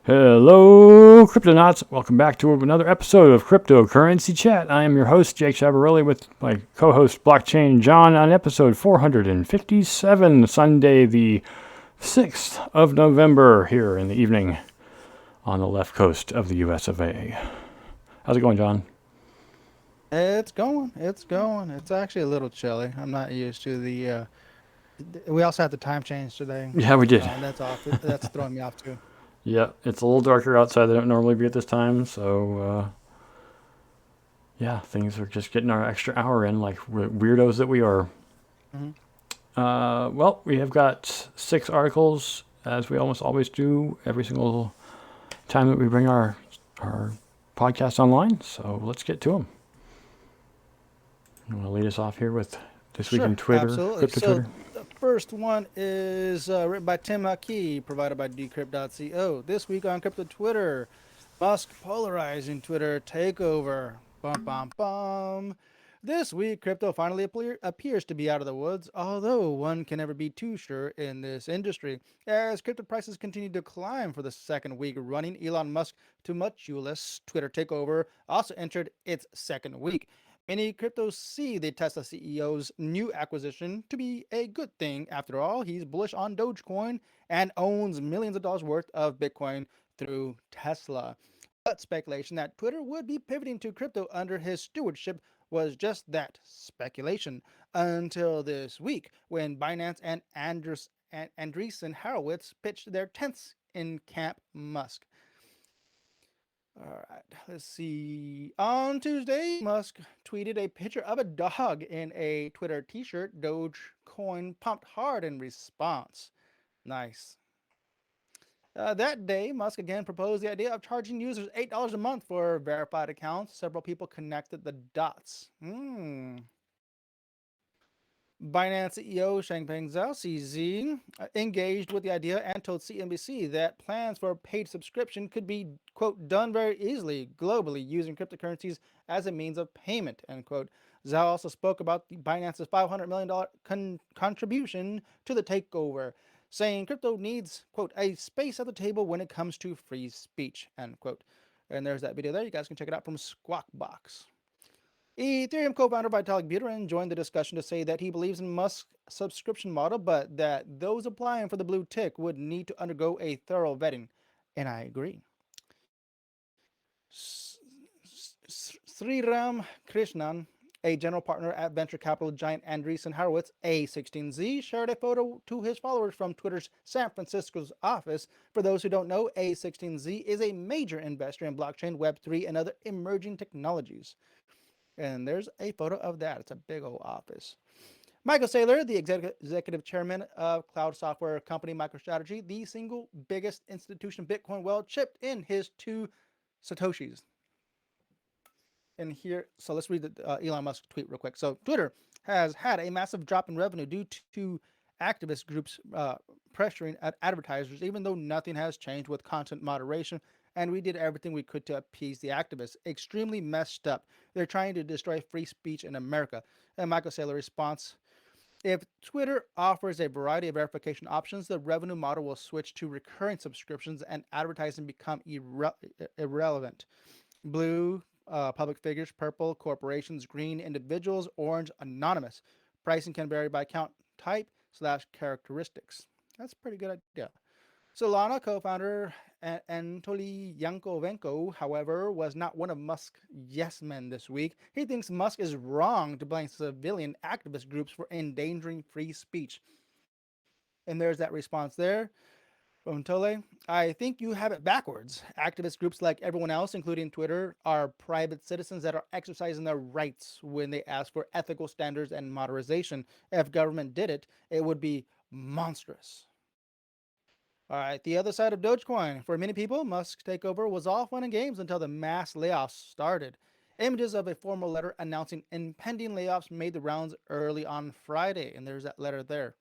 Hello, Cryptonauts. Welcome back to another episode of Cryptocurrency Chat. I am your host, Jake Chavarelli, with my co-host, Blockchain John, on episode 457, Sunday, the 6th of November, here in the evening on the left coast of the US of A. How's it going, John? It's going. It's going. It's actually a little chilly. I'm not used to the. We also had the time change today, Yeah, we did. and that's off. That's throwing me off too. Yeah, it's a little darker outside than it normally be at this time, so yeah, things are just getting our extra hour in like weirdos that we are. Hmm. Well, we have got 6 articles, as we almost always do every single time that we bring our podcast online. So let's get to them. You want to lead us off here with this week in Sure, Twitter, absolutely. crypto So Twitter? the first one is written by Tim Mckee, provided by Decrypt.co. This week on Crypto Twitter, Musk polarizing Twitter takeover. Bum bum bum. This week, crypto finally appears to be out of the woods, although one can never be too sure in this industry. As crypto prices continue to climb for the second week running, Elon Musk tumultuous Twitter takeover also entered its second week. Many cryptos see the Tesla CEO's new acquisition to be a good thing. After all, he's bullish on Dogecoin and owns millions of dollars worth of Bitcoin through Tesla. But speculation that Twitter would be pivoting to crypto under his stewardship was just that speculation until this week when Binance and Andreessen Horowitz pitched their tents in Camp Musk. All right, let's see. On Tuesday, Musk tweeted a picture of a dog in a Twitter t shirt. Dogecoin pumped hard in response. Nice. That day, Musk again proposed the idea of charging users $8 a month for verified accounts. Several people connected the dots. Binance CEO Changpeng Zhao (CZ) engaged with the idea and told CNBC that plans for paid subscription could be, quote, done very easily globally using cryptocurrencies as a means of payment, end quote. Zhao also spoke about the Binance's $500 million contribution to the takeover, saying crypto needs, quote, a space at the table when it comes to free speech, end quote. And there's that video there. You guys can check it out from Squawk Box. Ethereum co-founder Vitalik Buterin joined the discussion to say that he believes in Musk's subscription model, but that those applying for the blue tick would need to undergo a thorough vetting. And I agree. Sriram Krishnan, a general partner at venture capital giant Andreessen Horowitz, A16Z, shared a photo to his followers from Twitter's San Francisco's office. For those who don't know, A16Z is a major investor in blockchain, Web3, and other emerging technologies. And there's a photo of that. It's a big old office. Michael Saylor, the executive chairman of cloud software company MicroStrategy, the single biggest institution Bitcoin world, chipped in his 2 Satoshis. And here, so let's read the Elon Musk tweet real quick. So Twitter has had a massive drop in revenue due to activist groups pressuring at advertisers, even though nothing has changed with content moderation. And we did everything we could to appease the activists. Extremely messed up. They're trying to destroy free speech in America. And Michael Saylor response: if Twitter offers a variety of verification options, the revenue model will switch to recurring subscriptions and advertising become irrelevant. Blue, public figures; purple, corporations; green, individuals; orange, anonymous. Pricing can vary by account type slash characteristics. That's a pretty good idea. Solana co-founder Anatoly Yankovenko, however, was not one of Musk's yes men this week. He thinks Musk is wrong to blame civilian activist groups for endangering free speech. And there's that response there from Tole. I think you have it backwards. Activist groups, like everyone else, including Twitter, are private citizens that are exercising their rights when they ask for ethical standards and moderation. If government did it, it would be monstrous. All right, the other side of Dogecoin. For many people, Musk's takeover was all fun and games until the mass layoffs started. Images of a formal letter announcing impending layoffs made the rounds early on Friday, and there's that letter there.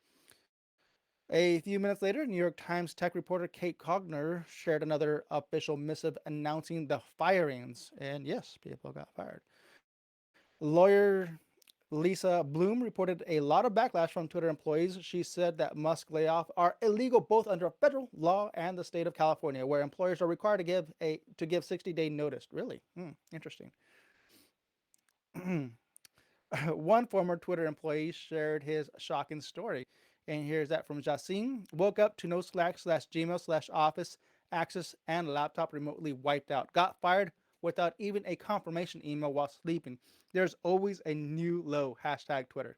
A few minutes later, New York Times tech reporter Kate Cogner shared another official missive announcing the firings. And yes, people got fired. Lawyer Lisa Bloom reported a lot of backlash from Twitter employees. She said that Musk layoffs are illegal both under federal law and the state of California, where employers are required to give 60-day notice. Really? Interesting. One former Twitter employee shared his shocking story. And here's that from Jacine. Woke up to no Slack/Gmail/Office access and laptop remotely wiped out. Got fired without even a confirmation email while sleeping. There's always a new low. Hashtag Twitter.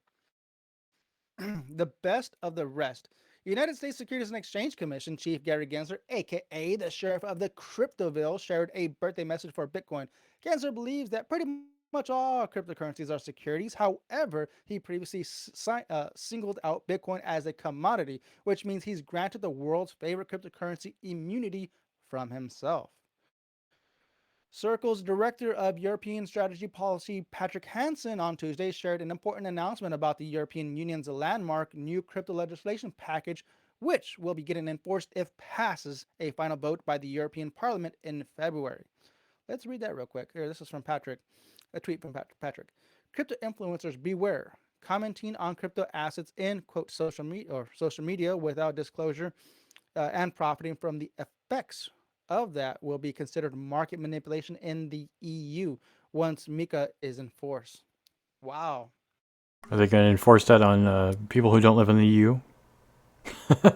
The best of the rest. United States Securities and Exchange Commission Chief Gary Gensler, aka the sheriff of the Cryptoville, shared a birthday message for Bitcoin. Gensler believes that pretty much all cryptocurrencies are securities. However, he previously singled out Bitcoin as a commodity, which means he's granted the world's favorite cryptocurrency immunity from himself. Circle's Director of European Strategy Policy, Patrick Hansen, on Tuesday shared an important announcement about the European Union's landmark new crypto legislation package, which will be getting enforced if passes a final vote by the European Parliament in February. Let's read that real quick. Here, this is from Patrick, a tweet from Patrick. Crypto influencers beware. Commenting on crypto assets in quote social media without disclosure and profiting from the effects of that will be considered market manipulation in the EU once MiCA is in force. Wow. Are they going to enforce that on people who don't live in the EU? Good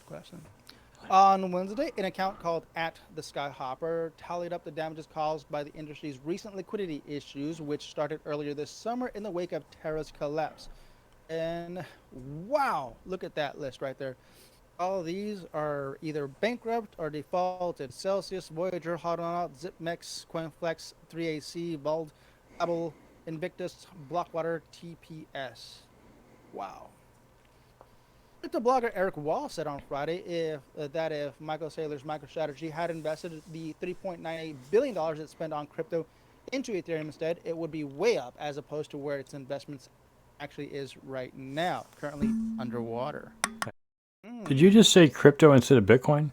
question. On Wednesday, an account called @TheSkyHopper tallied up the damages caused by the industry's recent liquidity issues, which started earlier this summer in the wake of Terra's collapse. And wow, look at that list right there. All of these are either bankrupt or defaulted. Celsius, Voyager, Hodlonaut, ZipMex, CoinFlex, 3AC, Vault, Apple, Invictus, Blockwater, TPS. Wow. The blogger Eric Wall said on Friday if Michael Saylor's MicroStrategy had invested the $3.98 billion it spent on crypto into Ethereum instead, it would be way up as opposed to where its investments actually is right now, currently underwater. Did you just say crypto instead of Bitcoin?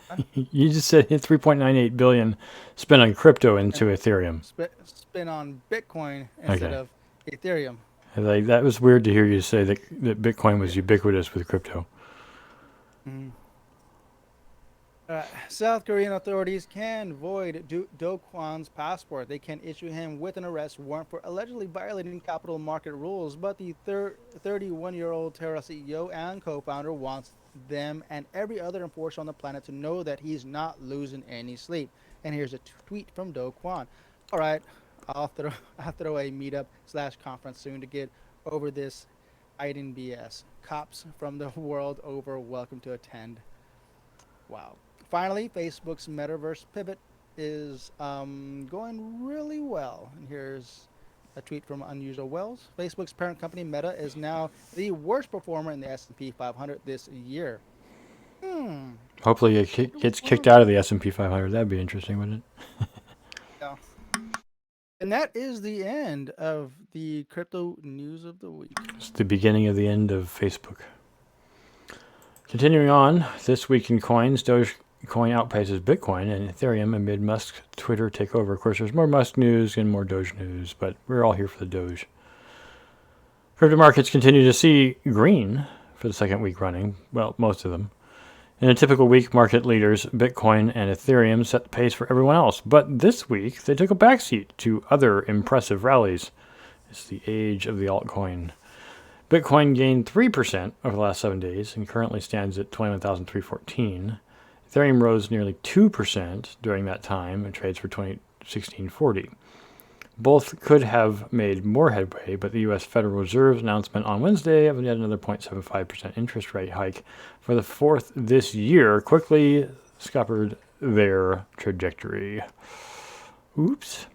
Huh? You just said $3.98 billion spent on crypto into Ethereum. Spent on Bitcoin instead of Ethereum. Like, that was weird to hear you say that Bitcoin was ubiquitous with crypto. South Korean authorities can void Do Kwon's passport. They can issue him with an arrest warrant for allegedly violating capital market rules, but the 31-year-old Terra CEO and co-founder wants them and every other enforcer on the planet to know that he's not losing any sleep. And here's a tweet from Do Kwon. All right, I'll throw a meetup/conference soon to get over this hiding BS. Cops from the world over, welcome to attend. Wow. Finally, Facebook's metaverse pivot is going really well. And here's a tweet from Unusual Wells. Facebook's parent company, Meta, is now the worst performer in the S&P 500 this year. Hopefully it gets kicked out of the S&P 500. That'd be interesting, wouldn't it? Yeah. And that is the end of the crypto news of the week. It's the beginning of the end of Facebook. Continuing on, this week in coins, Dogecoin outpaces Bitcoin and Ethereum amid Musk's Twitter takeover. Of course, there's more Musk news and more Doge news, but we're all here for the Doge. Crypto markets continue to see green for the second week running. Well, most of them. In a typical week, market leaders, Bitcoin and Ethereum, set the pace for everyone else. But this week, they took a backseat to other impressive rallies. It's the age of the altcoin. Bitcoin gained 3% over the last 7 days and currently stands at 21,314. Ethereum rose nearly 2% during that time and trades for 1640. Both could have made more headway, but the U.S. Federal Reserve's announcement on Wednesday of yet another 0.75% interest rate hike for the fourth this year quickly scuppered their trajectory. Oops.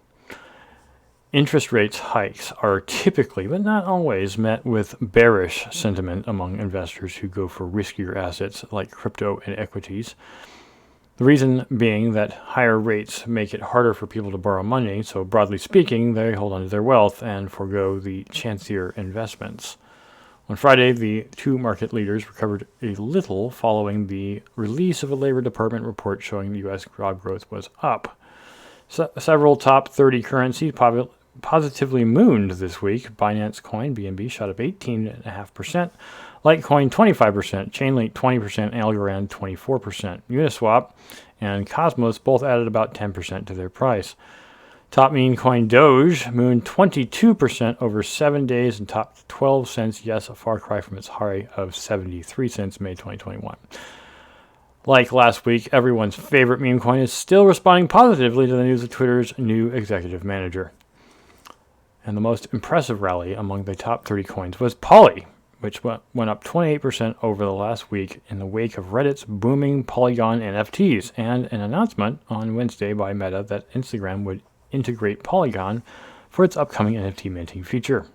Interest rates hikes are typically, but not always, met with bearish sentiment among investors who go for riskier assets like crypto and equities. The reason being that higher rates make it harder for people to borrow money, so broadly speaking, they hold on to their wealth and forego the chancier investments. On Friday, the two market leaders recovered a little following the release of a Labor Department report showing the U.S. job growth was up. Several top 30 currencies positively mooned this week. Binance Coin, BNB, shot up 18.5%. Litecoin, 25%. Chainlink, 20%. And Algorand, 24%. Uniswap and Cosmos both added about 10% to their price. Top meme coin Doge mooned 22% over 7 days and topped 12 cents. Yes, a far cry from its high of 73 cents May 2021. Like last week, everyone's favorite meme coin is still responding positively to the news of Twitter's new executive manager. And the most impressive rally among the top 30 coins was Poly, which went up 28% over the last week in the wake of Reddit's booming Polygon NFTs and an announcement on Wednesday by Meta that Instagram would integrate Polygon for its upcoming NFT minting feature.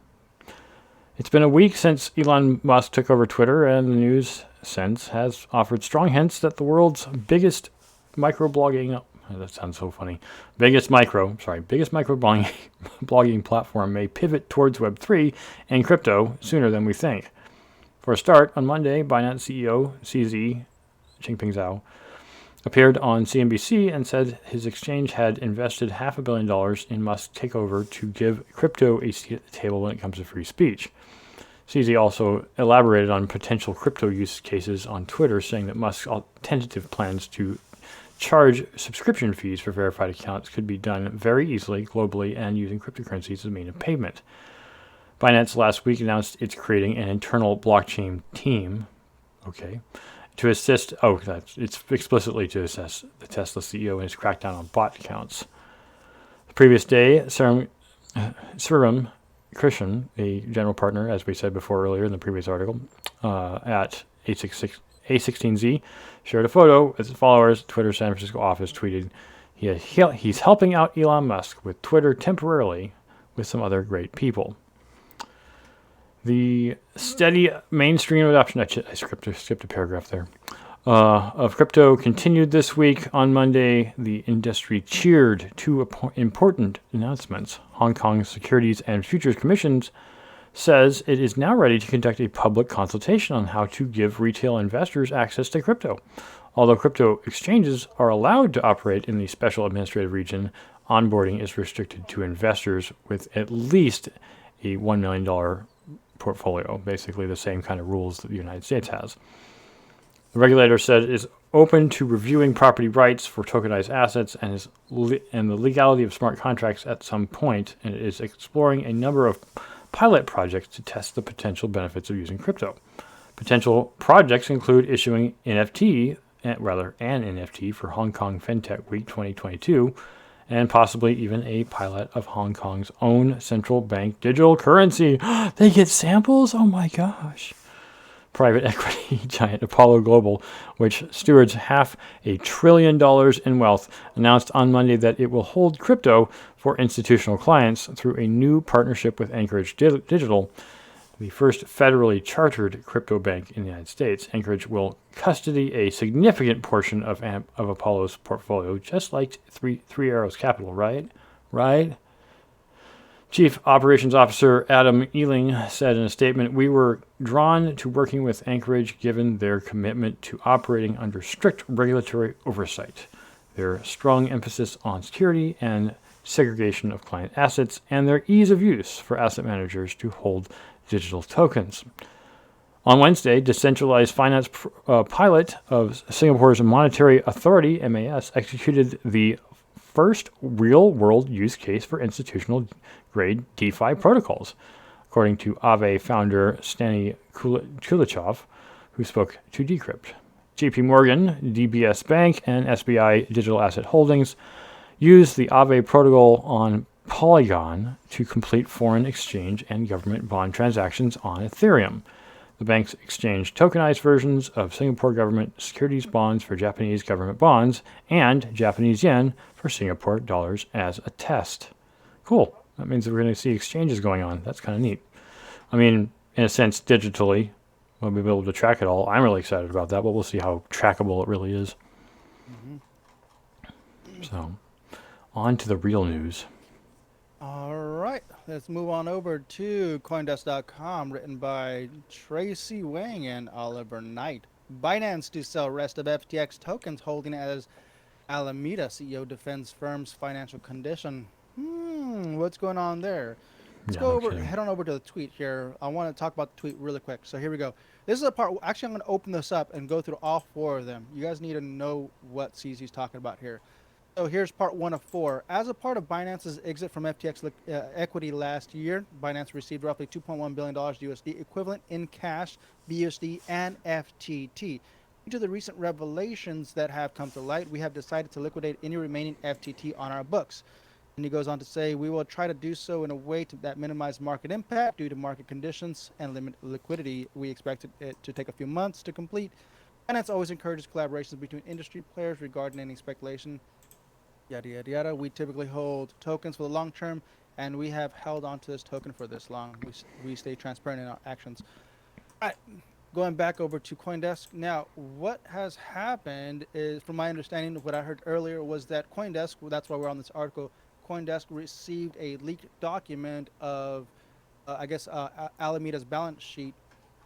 It's been a week since Elon Musk took over Twitter, and the news since has offered strong hints that the world's biggest microblogging that sounds so funny. Biggest microblogging platform may pivot towards Web3 and crypto sooner than we think. For a start, on Monday, Binance CEO CZ Jinping Zhao appeared on CNBC and said his exchange had invested $500 million in Musk's takeover to give crypto a seat at the table when it comes to free speech. CZ also elaborated on potential crypto use cases on Twitter, saying that Musk's tentative plans to charge subscription fees for verified accounts could be done very easily globally and using cryptocurrencies as a means of payment. Binance last week announced it's creating an internal blockchain team, to assist. It's explicitly to assess the Tesla CEO and his crackdown on bot accounts. The previous day, Serum Christian, a general partner, as we said before earlier in the previous article, at A16Z, shared a photo with his followers. Twitter's San Francisco office tweeted, he's helping out Elon Musk with Twitter temporarily with some other great people. The steady mainstream adoption, I skipped a paragraph there, of crypto continued this week. On Monday, the industry cheered two important announcements. Hong Kong's Securities and Futures Commission says it is now ready to conduct a public consultation on how to give retail investors access to crypto. Although crypto exchanges are allowed to operate in the special administrative region, onboarding is restricted to investors with at least a $1 million portfolio, basically the same kind of rules that the United States has. The regulator said it is open to reviewing property rights for tokenized assets and the legality of smart contracts at some point, and it is exploring a number of pilot projects to test the potential benefits of using crypto. Potential projects include issuing an NFT for Hong Kong FinTech Week 2022, and possibly even a pilot of Hong Kong's own central bank digital currency. They get samples? Oh my gosh. Private equity giant Apollo Global, which stewards $500 billion in wealth, announced on Monday that it will hold crypto for institutional clients through a new partnership with Anchorage Digital, the first federally chartered crypto bank in the United States. Anchorage will custody a significant portion of Apollo's portfolio, just like Three Arrows Capital, right? Chief Operations Officer Adam Ealing said in a statement, "We were drawn to working with Anchorage given their commitment to operating under strict regulatory oversight, their strong emphasis on security and segregation of client assets, and their ease of use for asset managers to hold digital tokens." On Wednesday, decentralized finance pilot of Singapore's Monetary Authority, MAS, executed the first real-world use case for institutional-grade DeFi protocols, according to Aave founder Stani Kulichov, who spoke to Decrypt. JP Morgan, DBS Bank, and SBI Digital Asset Holdings used the Aave protocol on Polygon to complete foreign exchange and government bond transactions on Ethereum. The banks exchanged tokenized versions of Singapore government securities bonds for Japanese government bonds and Japanese yen for Singapore dollars as a test. Cool. That means that we're going to see exchanges going on. That's kind of neat. I mean, in a sense, digitally, we'll be able to track it all. I'm really excited about that, but we'll see how trackable it really is. So, on to the real news. All right, let's move on over to Coindesk.com, written by Tracy Wang and Oliver Knight. Binance to sell rest of FTX tokens, holding as Alameda CEO defends firm's financial condition. What's going on there? Let's Yeah, go no over, kidding. head on over to the tweet here. I want to talk about the tweet really quick. So here we go. This is a part. Actually, I'm going to open this up and go through all four of them. You guys need to know what CZ's talking about here. So here's part one of four. As a part of Binance's exit from FTX equity last year, Binance received roughly $2.1 billion USD equivalent in cash, BUSD, and FTT. Due to the recent revelations that have come to light, we have decided to liquidate any remaining FTT on our books. And he goes on to say, we will try to do so in a way that minimizes market impact due to market conditions and limit liquidity. We expect it to take a few months to complete. Binance always encourages collaborations between industry players regarding any speculation, yada, yada, yada. We typically hold tokens for the long term, and we have held on to this token for this long. We stay transparent in our actions. All right, going back over to CoinDesk. Now, what has happened is, from my understanding, what I heard earlier was that CoinDesk, well, that's why we're on this article, CoinDesk received a leaked document of, Alameda's balance sheet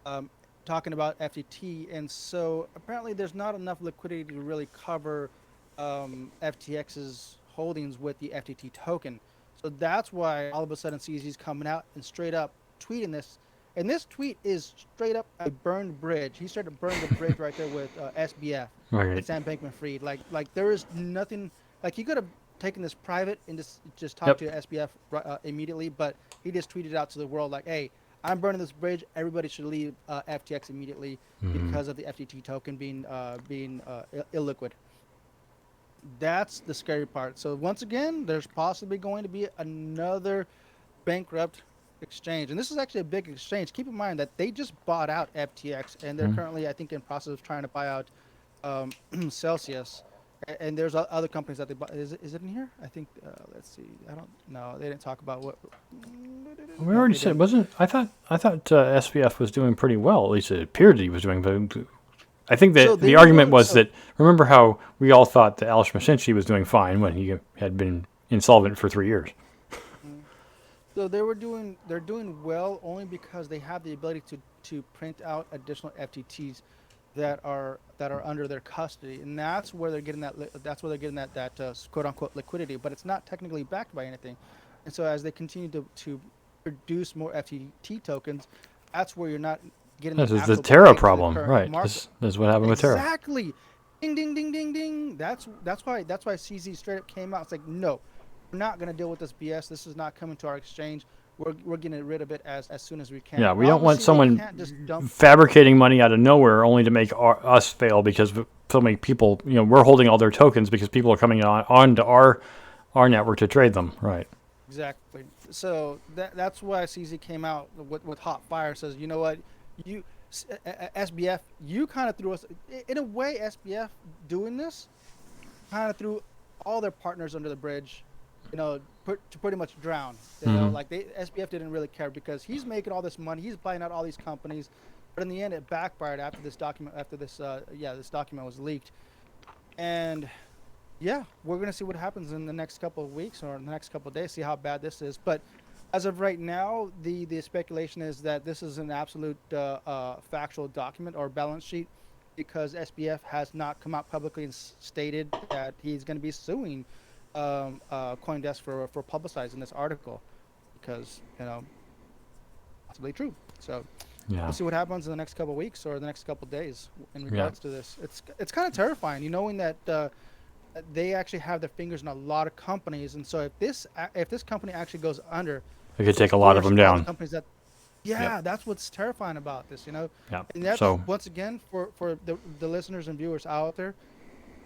um, talking about FTT. And so apparently there's not enough liquidity to really cover FTX's holdings with the FTT token. So that's why all of a sudden CZ's coming out and straight up tweeting this. And this tweet is straight up a burned bridge. He started to burn the bridge right there with SBF, Right. with Sam Bankman-Fried. Like there is nothing. Like he could have taken this private and just talked Yep. to SBF immediately, but he just tweeted out to the world like, "Hey, I'm burning this bridge. Everybody should leave FTX immediately Hmm. because of the FTT token being illiquid." That's the scary part. So once again, there's possibly going to be another bankrupt exchange, and this is actually a big exchange. Keep in mind that they just bought out FTX, and they're currently, I think, in process of trying to buy out Celsius. And there's other companies that they bought. Is it in here? I think. Let's see. I don't know. They didn't talk about what. We No, already they said, didn't. wasn't? I thought SBF was doing pretty well. At least it appeared that he was doing. But I think So that they the were argument doing was so. that, remember how we all thought that Al Schmesinski was doing fine when he had been insolvent for 3 years. mm, So they're doing well only because they have the ability to print out additional FTTs that are under their custody, and that's where they're getting that quote unquote liquidity. But it's not technically backed by anything, and so as they continue to produce more FTT tokens, that's where you're not getting This the is the actual Terra price in the problem, current right? market. This is what happened with Terra. Exactly. Ding ding ding ding ding. That's why CZ straight up came out. It's like, no, we're not gonna deal with this BS. This is not coming to our exchange. We're getting rid of it as soon as we can. Yeah, And we don't want obviously they someone can't just dump. fabricating money out of nowhere only to make us fail because so many people, we're holding all their tokens because people are coming onto our network to trade them, right? Exactly. So that's why CZ came out with hot fire. Says, you know what, you SBF, you kind of threw us in a way. SBF doing this kind of threw all their partners under the bridge, to pretty much drown. Hmm. Like SBF didn't really care because he's making all this money, he's buying out all these companies, but in the end, it backfired after this document was leaked, and yeah, we're gonna see what happens in the next couple of weeks or in the next couple of days, see how bad this is. But as of right now, the speculation is that this is an absolute factual document or balance sheet because SBF has not come out publicly and stated that he's going to be suing CoinDesk for publicizing this article because possibly true. So we'll Yeah. see what happens in the next couple of weeks or the next couple of days in Yeah. regards to this. It's kind of terrifying, knowing that they actually have their fingers in a lot of companies, and so if this company actually goes under, It could it'll take a lot of force them all the down. companies that. Yep. Yeah, that's what's terrifying about this, Yep. and that's So once again for the listeners and viewers out there.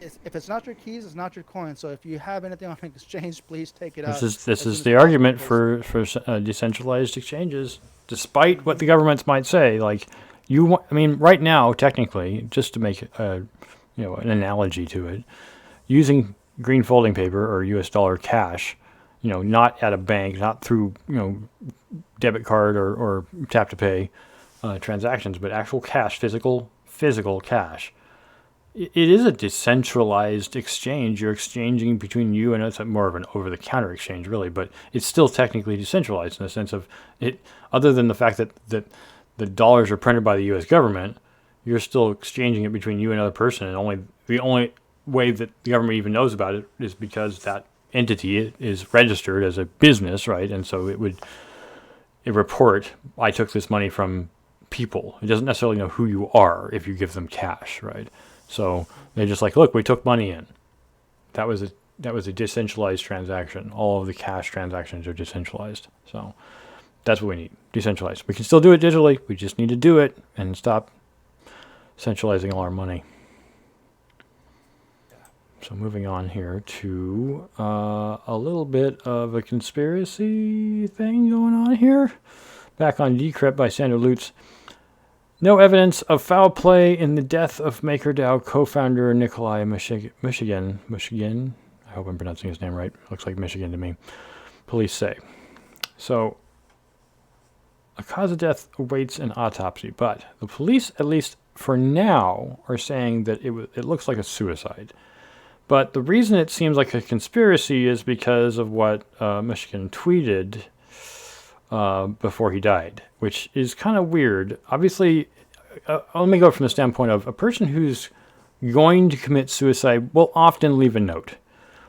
If it's not your keys, it's not your coin. So if you have anything on an exchange, please take it this out is this as soon is as the possible. argument Because for decentralized exchanges, despite what hmm the governments might say. Like I mean, right now, technically, just to make an analogy to it, using green folding paper or U.S. dollar cash, not at a bank, not through debit card or tap to pay transactions, but actual cash, physical cash. It is a decentralized exchange. You're exchanging between you and it's more of an over-the-counter exchange, really, but it's still technically decentralized in the sense of it. Other than the fact that the dollars are printed by the U.S. government, you're still exchanging it between you and another person, and only way that the government even knows about it is because that entity is registered as a business, right? And so it would report, I took this money from people. It doesn't necessarily know who you are if you give them cash, right? So they're just like, look, we took money in. That was a decentralized transaction. All of the cash transactions are decentralized. So that's what we need, decentralized. We can still do it digitally. We just need to do it and stop centralizing all our money. So moving on here to a little bit of a conspiracy thing going on here. Back on Decrypt by Sandra Lutz. No evidence of foul play in the death of MakerDAO co-founder Nikolai Michigan. I hope I'm pronouncing his name right. Looks like Michigan to me. Police say. So, a cause of death awaits an autopsy, but the police, at least for now, are saying that it looks like a suicide. But the reason it seems like a conspiracy is because of what Michigan tweeted before he died, which is kind of weird. Obviously, let me go from the standpoint of a person who's going to commit suicide will often leave a note.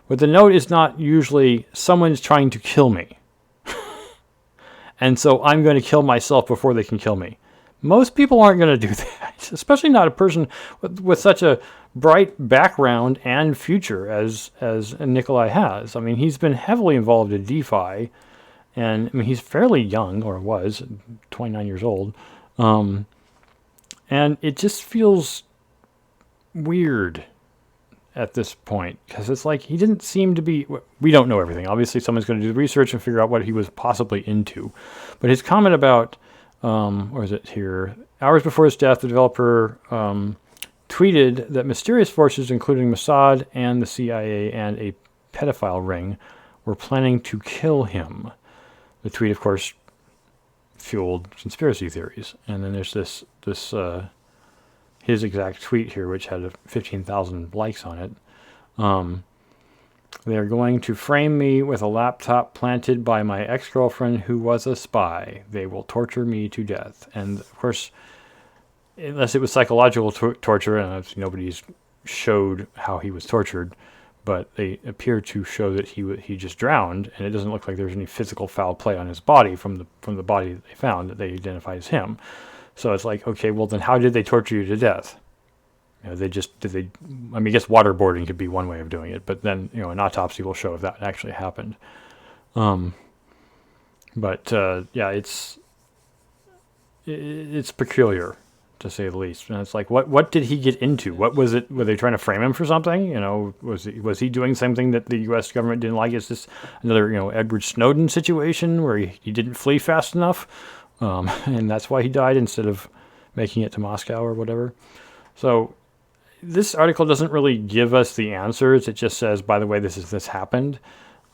But the note is not usually someone's trying to kill me. And so I'm going to kill myself before they can kill me. Most people aren't going to do that, especially not a person with such a bright background and future as Nikolai has. I mean, he's been heavily involved in DeFi, and I mean, he's fairly young, or was, 29 years old. And it just feels weird at this point, because it's like he didn't seem to be, we don't know everything. Obviously, someone's going to do the research and figure out what he was possibly into. But his comment about, where is it here? Hours before his death, the developer tweeted that mysterious forces, including Mossad and the CIA and a pedophile ring, were planning to kill him. The tweet, of course, fueled conspiracy theories. And then there's this his exact tweet here, which had 15,000 likes on it. They're going to frame me with a laptop planted by my ex-girlfriend who was a spy. They will torture me to death. And of course, unless it was psychological torture, and nobody's showed how he was tortured, but they appear to show that he just drowned, and it doesn't look like there's any physical foul play on his body from the body that they found that they identified as him. So it's like, okay, well then how did they torture you to death? I mean, I guess waterboarding could be one way of doing it, but then, an autopsy will show if that actually happened. Yeah, it's peculiar, to say the least. And it's like, what did he get into? What was it? Were they trying to frame him for something? Was he doing something that the U.S. government didn't like? Is this another, Edward Snowden situation where he didn't flee fast enough? And that's why he died instead of making it to Moscow or whatever. So this article doesn't really give us the answers. It just says, by the way, this happened.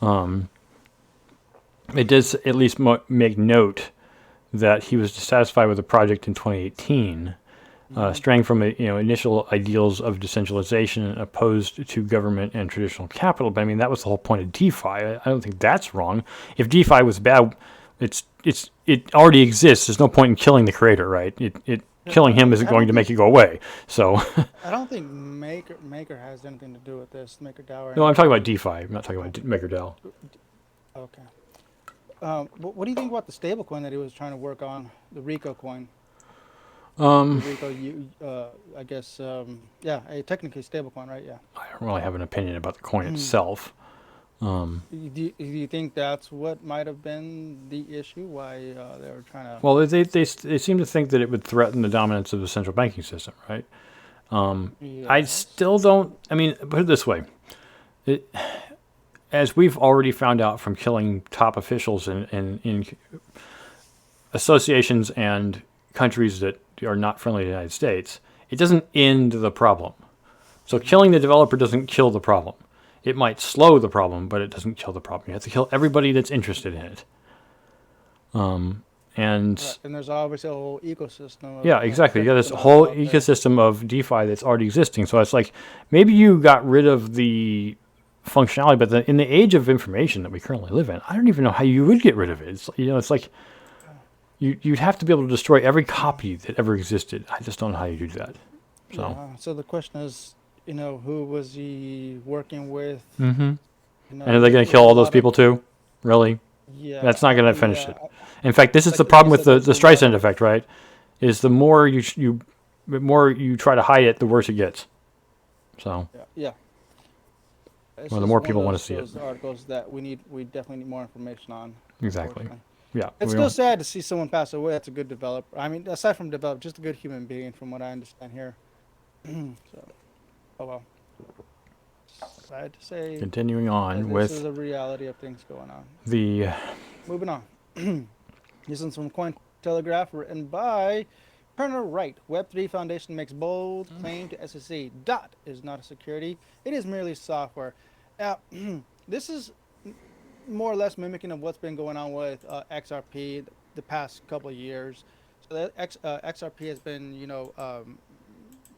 It does at least make note that he was dissatisfied with the project in 2018, straying from initial ideals of decentralization and opposed to government and traditional capital. But I mean, that was the whole point of DeFi. I don't think that's wrong. If DeFi was bad, it already exists. There's no point in killing the creator, right? Killing him isn't going to make it go away. So I don't think Maker has anything to do with this. MakerDAO. No, I'm talking about DeFi. I'm not talking about MakerDAO. Okay. What do you think about the stablecoin that he was trying to work on, the Rico coin? I guess, a technically stablecoin, right? Yeah. I don't really have an opinion about the coin itself. Do you think that's what might have been the issue? Why they were trying to? Well, they seem to think that it would threaten the dominance of the central banking system, right? Yes. I still don't. I mean, put it this way: as we've already found out from killing top officials in associations and countries that are not friendly to the United States, it doesn't end the problem. So killing the developer doesn't kill the problem. It might slow the problem, but it doesn't kill the problem. You have to kill everybody that's interested in it. And there's obviously a whole ecosystem. Yeah, exactly. You got this whole ecosystem of DeFi that's already existing. So it's like, maybe you got rid of the functionality, but in the age of information that we currently live in, I don't even know how you would get rid of it. It's like you'd have to be able to destroy every copy that ever existed. I just don't know how you do that. So so the question is, who was he working with? Mm-hmm. And are they There going to was kill a all those lot of people too? Really? yeah, That's not going to finish yeah. it. In fact, this is the Like problem you with said, the there's a lot Streisand of effect, right? Is the more you try to hide it, the worse it gets. So, yeah. It's well, the just more one people of want to see it. those articles that we definitely need more information on. Exactly. Unfortunately, Yeah. it's still sad to see someone pass away. That's a good developer. I mean, aside from developer, just a good human being, from what I understand here. So, oh well. Sad to say Continuing that on this is with a reality of things going on. the Moving on. This is from Cointelegraph, written by Turner Wright. Web3 Foundation makes bold claim to SEC. DOT is not a security. It is merely software. Now, this is more or less mimicking of what's been going on with XRP the past couple of years. So that XRP has been,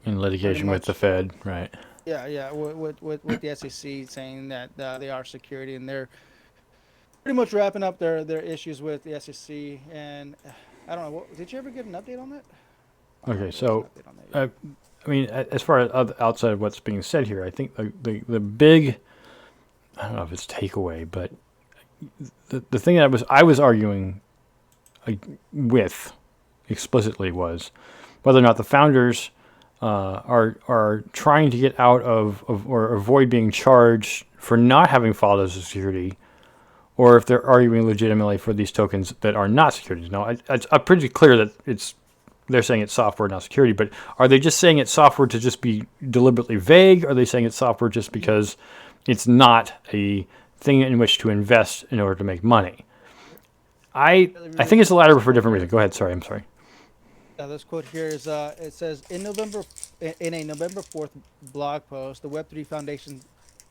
in pretty litigation with the much, Fed, right? yeah, with the SEC saying that they are security, and they're pretty much wrapping up their issues with the SEC. And I don't know, did you ever get an update on that? I don't know Okay, if there was an so update on that yet. uh, I mean, as far as outside of what's being said here, I think the big, I don't know if it's takeaway, but the thing that I was arguing with explicitly was whether or not the founders are trying to get out of or avoid being charged for not having filed as a security, or if they're arguing legitimately for these tokens that are not securities. Now, I'm pretty clear that they're saying it's software, not security, but are they just saying it's software to just be deliberately vague? Or are they saying it's software just because it's not a thing in which to invest in order to make money? I think it's the latter This for a quote different reason. here. Go ahead. Sorry, I'm sorry. This quote here is it says in a November 4th blog post, the Web3 Foundation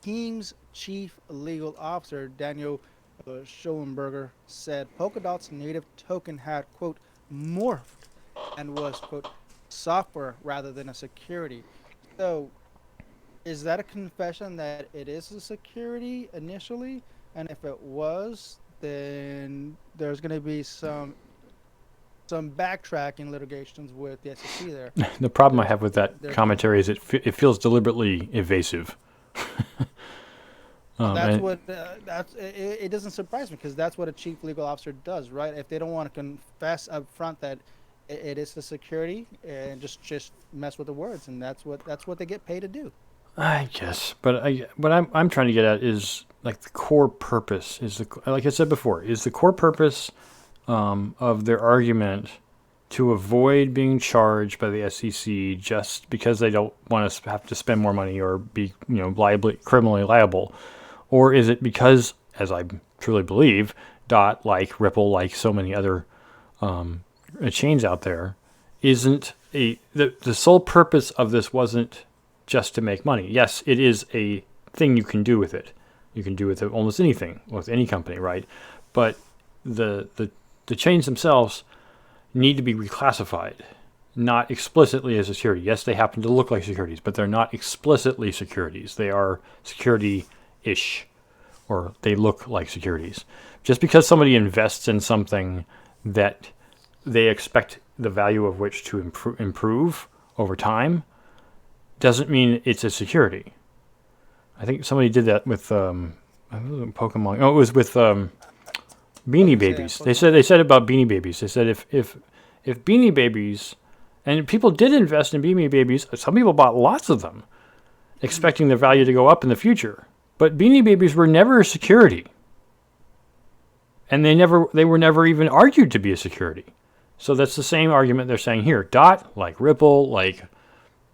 team's chief legal officer Daniel Schoenberger said Polkadot's native token had quote morphed and was quote software rather than a security. So is that a confession that it is a security initially? And if it was, then there's going to be some backtracking litigations with the SEC there. The problem I There's have with that they're going commentary is it feels deliberately evasive. that's And what it doesn't surprise me, because that's what a chief legal officer does, right? If they don't want to confess up front that it is the security, and just mess with the words, and that's what they get paid to do. I guess, but what I'm trying to get at is like the core purpose is like I said before, is the core purpose of their argument to avoid being charged by the SEC just because they don't want to have to spend more money or be criminally liable, or is it because, as I truly believe, Dot, like Ripple, like so many other chains out there, isn't the sole purpose of this wasn't just to make money. Yes, it is a thing you can do with it. You can do with it almost anything with any company, right? But the chains themselves need to be reclassified, not explicitly as a security. Yes, they happen to look like securities, but they're not explicitly securities. They are security-ish, or they look like securities. Just because somebody invests in something that they expect the value of which to improve over time doesn't mean it's a security. I think somebody did that with Pokemon. Oh, it was with I was Beanie gonna say Babies. Pokemon. They said about Beanie Babies. They said if Beanie Babies, and people did invest in Beanie Babies. Some people bought lots of them, expecting their value to go up in the future. But Beanie Babies were never a security, and they were never even argued to be a security. So that's the same argument they're saying here. Dot, like Ripple, like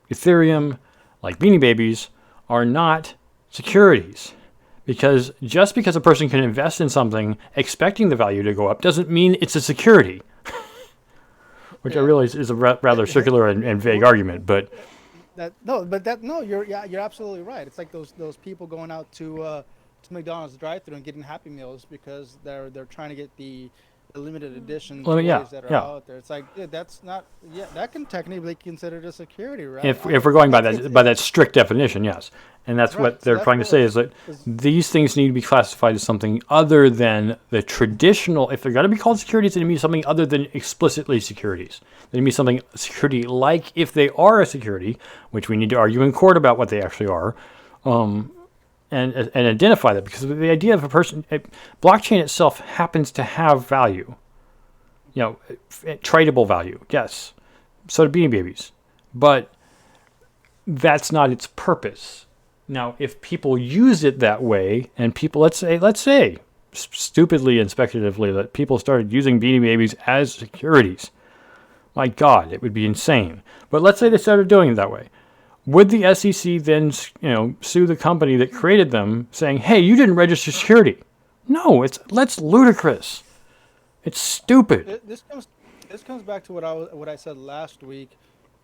Ethereum, like Beanie Babies, are not securities. Because just because a person can invest in something expecting the value to go up doesn't mean it's a security. Which I Yeah. realize is a rather circular and vague argument, but That no, but that no, you're absolutely right. It's like those people going out to McDonald's drive-through and getting Happy Meals because they're trying to get the limited edition Yeah, toys that are yeah. out there. It's like, dude, that's not. Yeah, that can technically be considered a security, right? If we're going by It's that strict definition, yes, and that's right. what So they're that's trying to say what is that is these things need to be classified as something other than the traditional. If they're going to be called securities, they need to be something other than explicitly securities. They need to be something security like if they are a security, which we need to argue in court about what they actually are, and identify that, because the idea of blockchain itself happens to have value, tradable value, yes. So do Beanie Babies, but that's not its purpose. Now, if people use it that way, and people, let's say, stupidly and speculatively, that people started using Beanie Babies as securities, my God, it would be insane. But let's say they started doing it that way. Would the SEC then, sue the company that created them, saying, "Hey, you didn't register security"? No, that's ludicrous. It's stupid. this comes back to what I said last week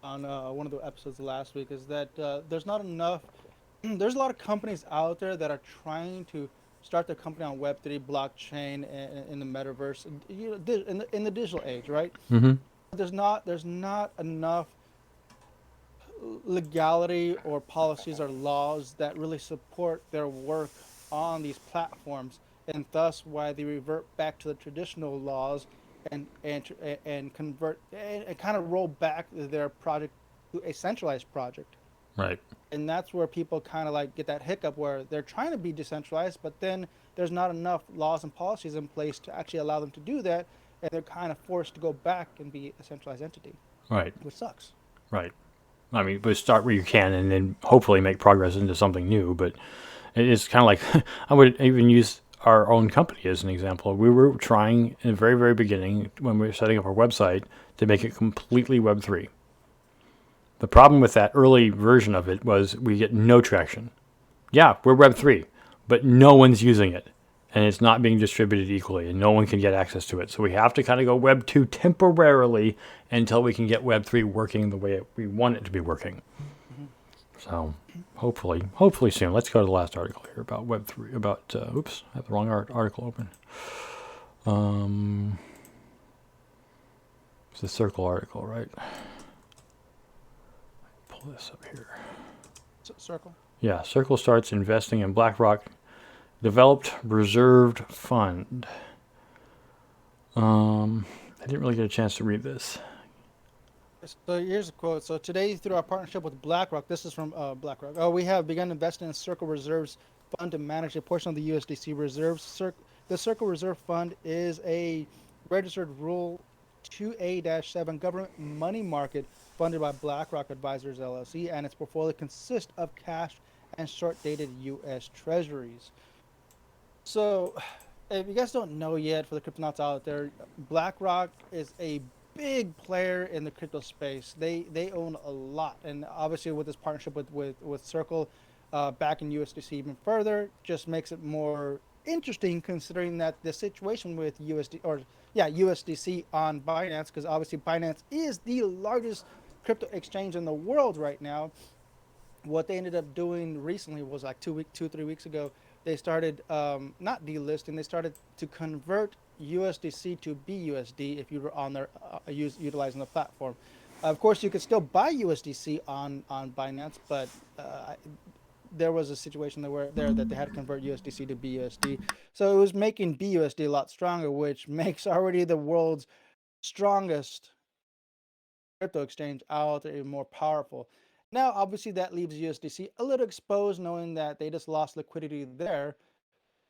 on one of the episodes last week, is that there's not enough. There's a lot of companies out there that are trying to start their company on Web3, blockchain, and in the metaverse, in the digital age, right? Mm-hmm. There's not enough legality or policies or laws that really support their work on these platforms, and thus why they revert back to the traditional laws and convert and kind of roll back their project to a centralized project. Right. And that's where people kind of like get that hiccup where they're trying to be decentralized, but then there's not enough laws and policies in place to actually allow them to do that, and they're kind of forced to go back and be a centralized entity, Right. which sucks. Right. I mean, but start where you can, and then hopefully make progress into something new. But it is kind of like I would even use our own company as an example. We were trying in the very, very beginning when we were setting up our website to make it completely Web3. The problem with that early version of it was we get no traction. Yeah, we're Web3, but no one's using it, and it's not being distributed equally, and no one can get access to it. So we have to kind of go Web 2 temporarily until we can get Web 3 working the way we want it to be working. Mm-hmm. So hopefully soon. Let's go to the last article here about Web 3. Oops, I have the wrong article open. It's the Circle article, right? Pull this up here. Circle. Yeah, Circle starts investing in Blackrock developed reserved fund. I didn't really get a chance to read this. So here's a quote. So today, through our partnership with BlackRock, this is from BlackRock. We have begun investing in Circle Reserves Fund to manage a portion of the USDC reserves. The Circle Reserve Fund is a registered Rule 2A-7 government money market funded by BlackRock Advisors LLC, and its portfolio consists of cash and short-dated U.S. Treasuries. So, if you guys don't know yet, for the cryptonauts out there, BlackRock is a big player in the crypto space. They own a lot, and obviously with this partnership with Circle, back in USDC even further, just makes it more interesting, considering that the situation with USDC on Binance, because obviously Binance is the largest crypto exchange in the world right now. What they ended up doing recently was like 3 weeks ago, they started not delisting, they started to convert USDC to BUSD if you were on there utilizing the platform. Of course, you could still buy USDC on Binance, but there was a situation that they had to convert USDC to BUSD. So it was making BUSD a lot stronger, which makes already the world's strongest crypto exchange out there even more powerful. Now, obviously, that leaves USDC a little exposed, knowing that they just lost liquidity there.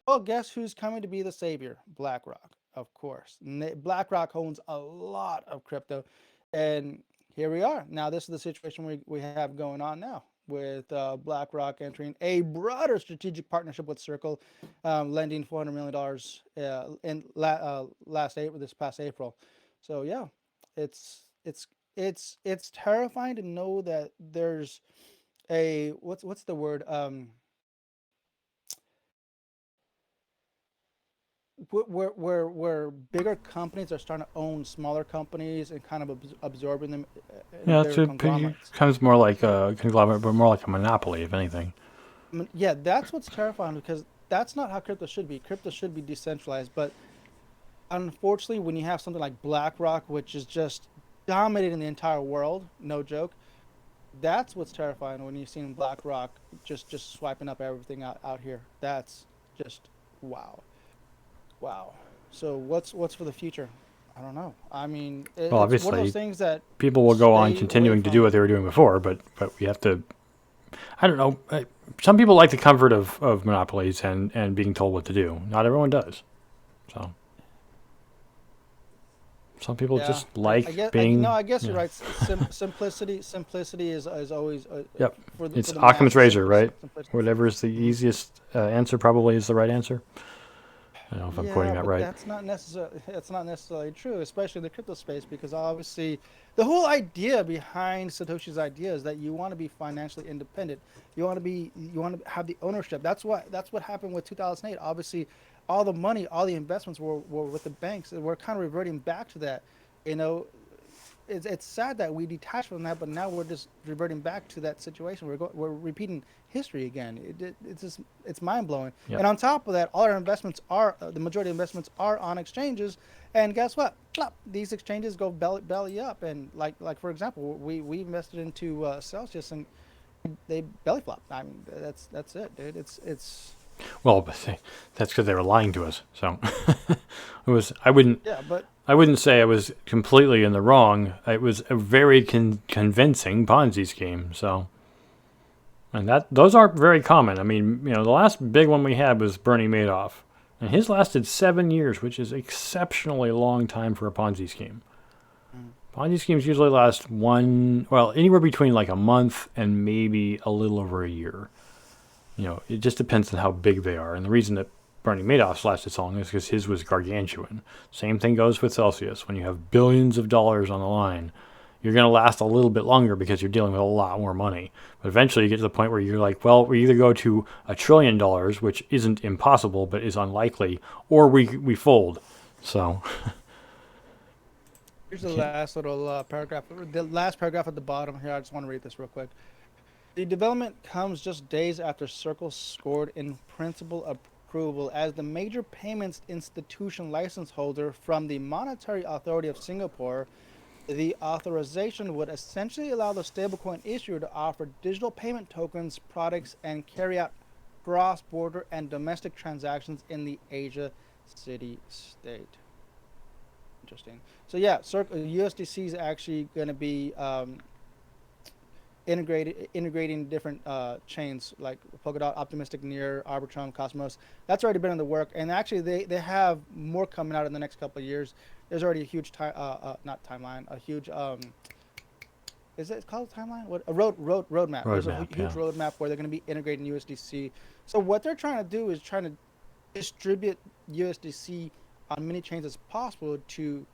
Well, guess who's coming to be the savior? BlackRock, of course. BlackRock owns a lot of crypto, and here we are. Now, this is the situation we have going on now with BlackRock entering a broader strategic partnership with Circle, lending $400 million this past April. So yeah, it's terrifying to know that there's a what's the word where bigger companies are starting to own smaller companies and kind of absorbing them in Yeah, bigger conglomerates. becomes more like a conglomerate, but more like a monopoly, if anything. Yeah, that's what's terrifying, because that's not how crypto should be. Crypto should be decentralized, but unfortunately, when you have something like BlackRock, which is just dominating the entire world, no joke, that's what's terrifying when you've seen BlackRock just swiping up everything out here. That's just wow, wow. So what's for the future? I don't know. I mean, Well, it's one of those obviously, things that people will go on stay away continuing to do what from. they were doing before, but we have to. I don't know. Some people like the comfort of monopolies and being told what to do. Not everyone does. So some people Yeah, just I like guess no, being. I guess you're Yeah. right. Simplicity is always Yep. for It's the Occam's masses. razor, right? Simplicity. Whatever is the Mhm. easiest answer probably is the right answer. I don't know if I'm quoting Yeah, that but right. that's not necessarily true, especially in the crypto space, because obviously the whole idea behind Satoshi's idea is that you want to be financially independent. You want to have the ownership. That's what happened with 2008. Obviously, all the money, all the investments were with the banks, and we're kind of reverting back to that. You know, it's sad that we detach from that, but now we're just reverting back to that situation. We're repeating history again. It's just it's mind blowing. Yep. And on top of that, all our investments are the majority of investments are on exchanges. And guess what? Plop, these exchanges go belly up. And like for example, we invested into Celsius and they belly flop. I mean that's it, dude. It's Well, but that's because they were lying to us. So it was. I wouldn't. yeah, but I wouldn't say I was completely in the wrong. It was a very convincing Ponzi scheme. So, and that those aren't very common. I mean, the last big one we had was Bernie Madoff, and his lasted 7 years, which is exceptionally long time for a Ponzi scheme. mm, Ponzi schemes usually last anywhere between like a month and maybe a little over a year. It just depends on how big they are. And the reason that Bernie Madoff's lasted so long is because his was gargantuan. Same thing goes with Celsius. When you have billions of dollars on the line, you're going to last a little bit longer because you're dealing with a lot more money. But eventually you get to the point where you're like, well, we either go to $1 trillion, which isn't impossible but is unlikely, or we fold. So, here's the last little paragraph. The last paragraph at the bottom here. I just want to read this real quick. The development comes just days after Circle scored in principal approval as the major payments institution license holder from the Monetary Authority of Singapore. The authorization would essentially allow the stablecoin issuer to offer digital payment tokens, products, and carry out cross border and domestic transactions in the Asia city state. Interesting. So, yeah, USDC is actually going to be integrating different chains like Polkadot, Optimistic, Near, Arbitrum, Cosmos. That's already been in the work, and actually they have more coming out in the next couple of years. There's already a huge not timeline, a huge is it called timeline? What a roadmap. There's a roadmap, huge yeah. roadmap where they're going to be integrating USDC. So what they're trying to do is trying to distribute USDC on many chains as possible to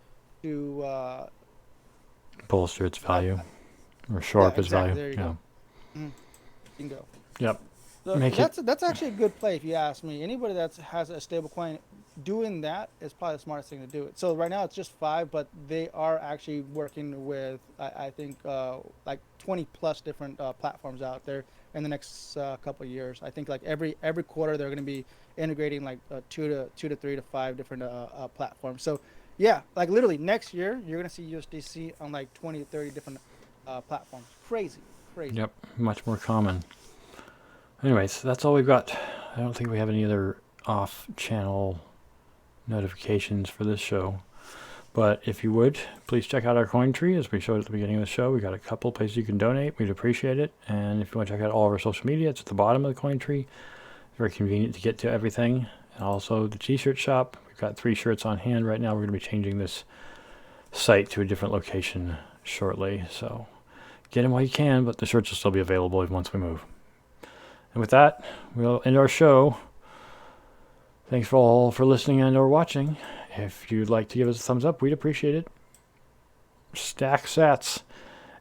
Bolster its have value or shore yeah, up its exactly. value. There you Yeah. go. Mm, bingo. Yep. So Make it. that's actually a good play if you ask me. Anybody that has a stable coin doing that is probably the smartest thing to do it. So right now it's just five, but they are actually working with I think like 20 plus different platforms out there in the next couple of years. I think like every quarter they're going to be integrating like two to three to five different platforms. So yeah, like literally next year you're going to see USDC on like 20 to 30 different platforms. Crazy, crazy. Yep. Much more common. Anyways, that's all we've got. I don't think we have any other off-channel notifications for this show. But if you would, please check out our coin tree as we showed at the beginning of the show. We got a couple places you can donate. We'd appreciate it. And if you want to check out all of our social media, it's at the bottom of the coin tree. Very convenient to get to everything. And also the t-shirt shop. We've got 3 shirts on hand right now. We're going to be changing this site to a different location shortly. So get them while you can, but the shirts will still be available even once we move. And with that, we'll end our show. Thanks for all for listening and or watching. If you'd like to give us a thumbs up, we'd appreciate it. Stack sats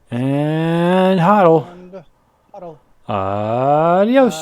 and hodl. And huddle. Adios.